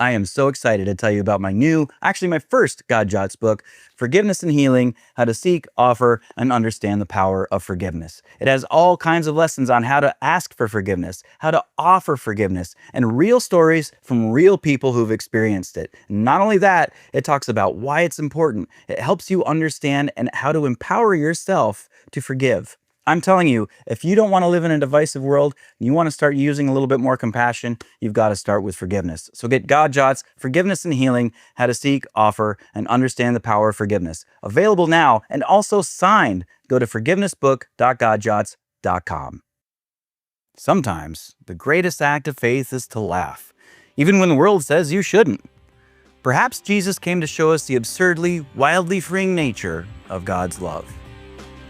I am so excited to tell you about my first God Jots book, Forgiveness and Healing, How to Seek, Offer, and Understand the Power of Forgiveness. It has all kinds of lessons on how to ask for forgiveness, how to offer forgiveness, and real stories from real people who've experienced it. Not only that, it talks about why it's important. It helps you understand and how to empower yourself to forgive. I'm telling you, if you don't want to live in a divisive world, and you want to start using a little bit more compassion, you've got to start with forgiveness. So get God Jots, Forgiveness and Healing, How to Seek, Offer, and Understand the Power of Forgiveness. Available now and also signed. Go to forgivenessbook.godjots.com. Sometimes the greatest act of faith is to laugh, even when the world says you shouldn't. Perhaps Jesus came to show us the absurdly, wildly freeing nature of God's love.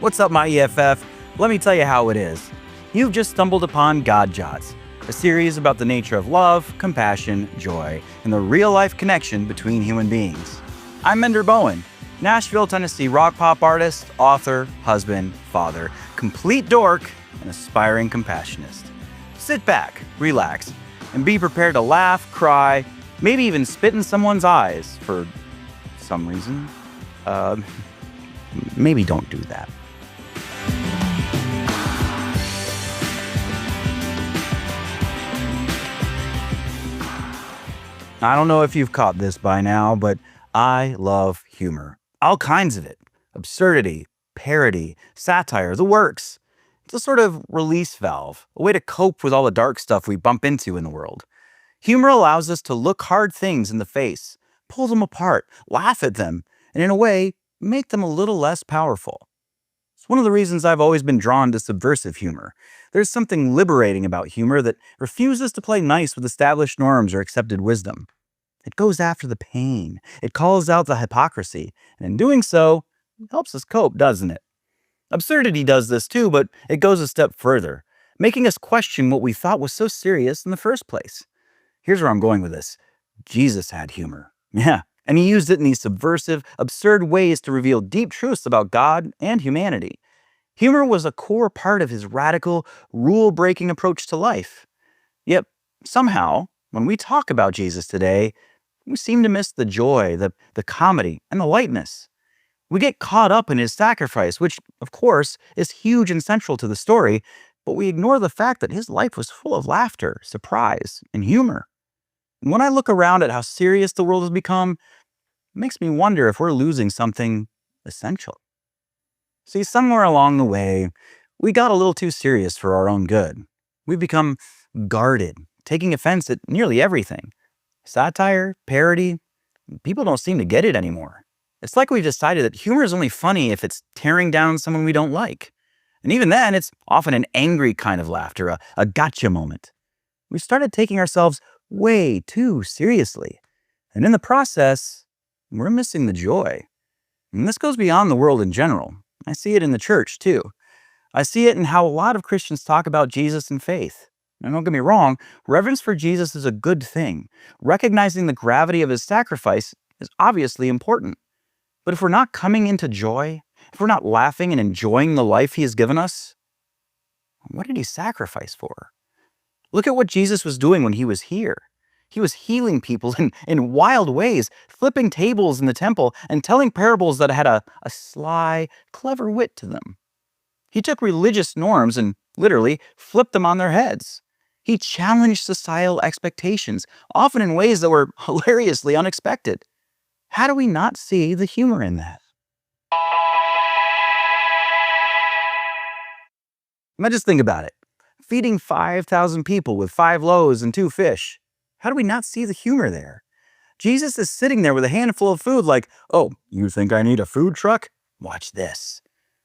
What's up, my EFF? Let me tell you how it is. You've just stumbled upon God Jots, a series about the nature of love, compassion, joy, and the real-life connection between human beings. I'm Ender Bowen, Nashville, Tennessee rock pop artist, author, husband, father, complete dork, and aspiring compassionist. Sit back, relax, and be prepared to laugh, cry, maybe even spit in someone's eyes for some reason. Maybe don't do that. I don't know if you've caught this by now, but I love humor. All kinds of it. Absurdity, parody, satire, the works. It's a sort of release valve, a way to cope with all the dark stuff we bump into in the world. Humor allows us to look hard things in the face, pull them apart, laugh at them, and in a way, make them a little less powerful. It's one of the reasons I've always been drawn to subversive humor. There's something liberating about humor that refuses to play nice with established norms or accepted wisdom. It goes after the pain. It calls out the hypocrisy. And in doing so, it helps us cope, doesn't it? Absurdity does this too, but it goes a step further, making us question what we thought was so serious in the first place. Here's where I'm going with this. Jesus had humor. Yeah. And he used it in these subversive, absurd ways to reveal deep truths about God and humanity. Humor was a core part of his radical, rule-breaking approach to life. Yet, somehow, when we talk about Jesus today, we seem to miss the joy, the comedy, and the lightness. We get caught up in his sacrifice, which, of course, is huge and central to the story, but we ignore the fact that his life was full of laughter, surprise, and humor. And when I look around at how serious the world has become, it makes me wonder if we're losing something essential. See, somewhere along the way, we got a little too serious for our own good. We've become guarded, taking offense at nearly everything. Satire, parody, people don't seem to get it anymore. It's like we've decided that humor is only funny if it's tearing down someone we don't like. And even then, it's often an angry kind of laughter, a gotcha moment. We've started taking ourselves way too seriously. And in the process, we're missing the joy. And this goes beyond the world in general. I see it in the church, too. I see it in how a lot of Christians talk about Jesus and faith. Now, don't get me wrong, reverence for Jesus is a good thing. Recognizing the gravity of his sacrifice is obviously important. But if we're not coming into joy, if we're not laughing and enjoying the life he has given us, what did he sacrifice for? Look at what Jesus was doing when he was here. He was healing people in wild ways, flipping tables in the temple and telling parables that had a sly, clever wit to them. He took religious norms and literally flipped them on their heads. He challenged societal expectations, often in ways that were hilariously unexpected. How do we not see the humor in that? Now just think about it. Feeding 5,000 people with 5 loaves and 2 fish. How do we not see the humor there? Jesus is sitting there with a handful of food like, oh, you think I need a food truck? Watch this.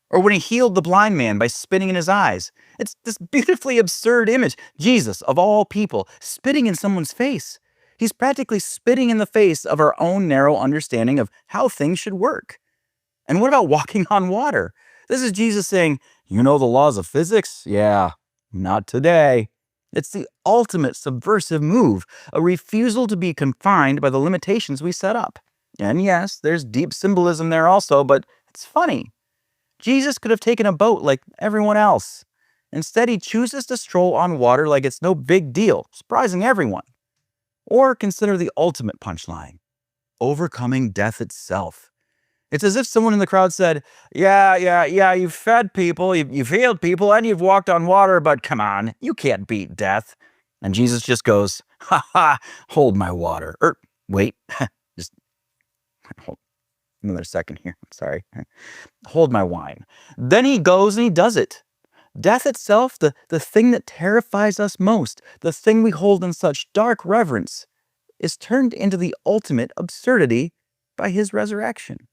Or when he healed the blind man by spitting in his eyes. It's this beautifully absurd image. Jesus, of all people, spitting in someone's face. He's practically spitting in the face of our own narrow understanding of how things should work. And what about walking on water? This is Jesus saying, you know the laws of physics? Yeah, not today. It's the ultimate subversive move, a refusal to be confined by the limitations we set up. And yes, there's deep symbolism there also, but it's funny. Jesus could have taken a boat like everyone else. Instead, he chooses to stroll on water like it's no big deal, surprising everyone. Or consider the ultimate punchline: overcoming death itself. It's as if someone in the crowd said, yeah, you've fed people, you've healed people, and you've walked on water, but come on, you can't beat death. And Jesus just goes, ha ha, hold my water. Wait, just hold another second here. Sorry. Hold my wine. Then he goes and he does it. Death itself, the thing that terrifies us most, the thing we hold in such dark reverence, is turned into the ultimate absurdity by his resurrection.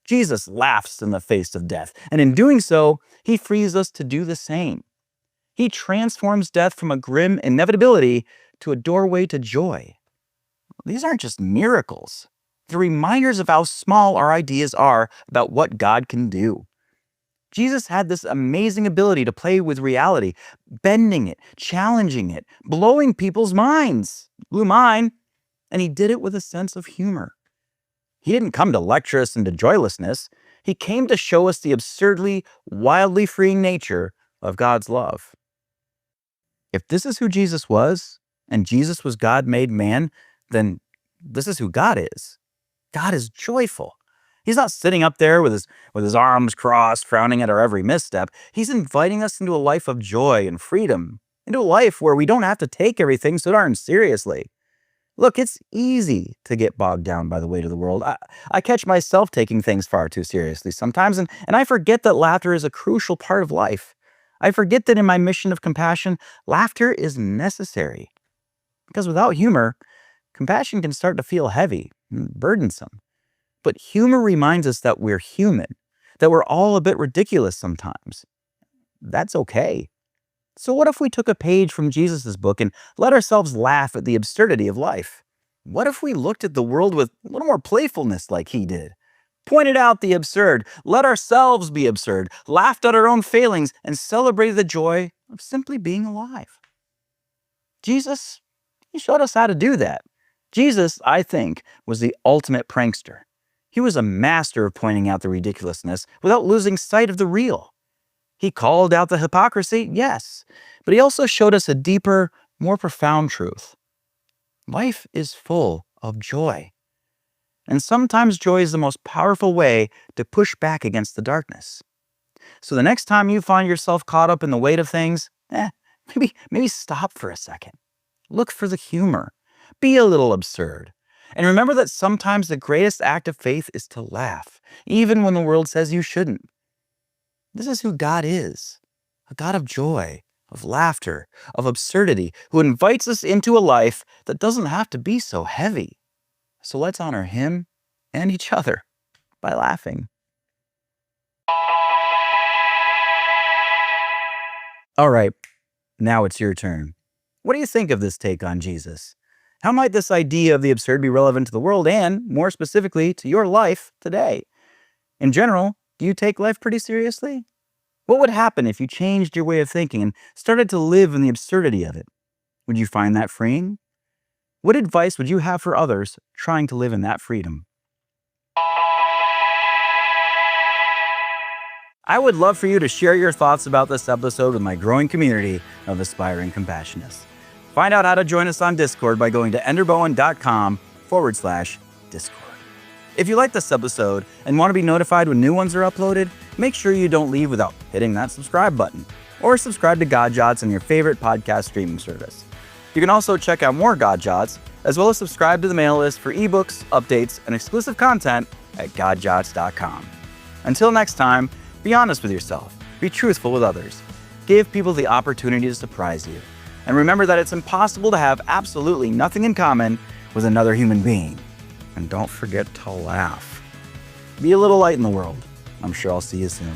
Jesus laughs in the face of death, and in doing so, he frees us to do the same. He transforms death from a grim inevitability to a doorway to joy. These aren't just miracles. They're reminders of how small our ideas are about what God can do. Jesus had this amazing ability to play with reality, bending it, challenging it, blowing people's minds. Blew mine. And he did it with a sense of humor. He didn't come to lecture us into joylessness. He came to show us the absurdly, wildly freeing nature of God's love. If this is who Jesus was, and Jesus was God made man, then this is who God is. God is joyful. He's not sitting up there with his arms crossed, frowning at our every misstep. He's inviting us into a life of joy and freedom, into a life where we don't have to take everything so darn seriously. Look, it's easy to get bogged down by the weight of the world. I catch myself taking things far too seriously sometimes, and I forget that laughter is a crucial part of life. I forget that in my mission of compassion, laughter is necessary. Because without humor, compassion can start to feel heavy and burdensome. But humor reminds us that we're human, that we're all a bit ridiculous sometimes. That's okay. So what if we took a page from Jesus' book and let ourselves laugh at the absurdity of life? What if we looked at the world with a little more playfulness like he did? Pointed out the absurd, let ourselves be absurd, laughed at our own failings, and celebrated the joy of simply being alive. Jesus, he showed us how to do that. Jesus, I think, was the ultimate prankster. He was a master of pointing out the ridiculousness without losing sight of the real. He called out the hypocrisy, yes, but he also showed us a deeper, more profound truth. Life is full of joy. And sometimes joy is the most powerful way to push back against the darkness. So the next time you find yourself caught up in the weight of things, maybe stop for a second. Look for the humor. Be a little absurd. And remember that sometimes the greatest act of faith is to laugh, even when the world says you shouldn't. This is who God is, a God of joy, of laughter, of absurdity, who invites us into a life that doesn't have to be so heavy. So let's honor him and each other by laughing. All right, now it's your turn. What do you think of this take on Jesus? How might this idea of the absurd be relevant to the world and, more specifically, to your life today? In general, do you take life pretty seriously? What would happen if you changed your way of thinking and started to live in the absurdity of it? Would you find that freeing? What advice would you have for others trying to live in that freedom? I would love for you to share your thoughts about this episode with my growing community of aspiring compationists. Find out how to join us on Discord by going to enderbowen.com/Discord. If you like this episode and want to be notified when new ones are uploaded, make sure you don't leave without hitting that subscribe button, or subscribe to God Jots on your favorite podcast streaming service. You can also check out more God Jots, as well as subscribe to the mail list for ebooks, updates, and exclusive content at godjots.com. Until next time, be honest with yourself, be truthful with others, give people the opportunity to surprise you, and remember that it's impossible to have absolutely nothing in common with another human being. And don't forget to laugh. Be a little light in the world. I'm sure I'll see you soon.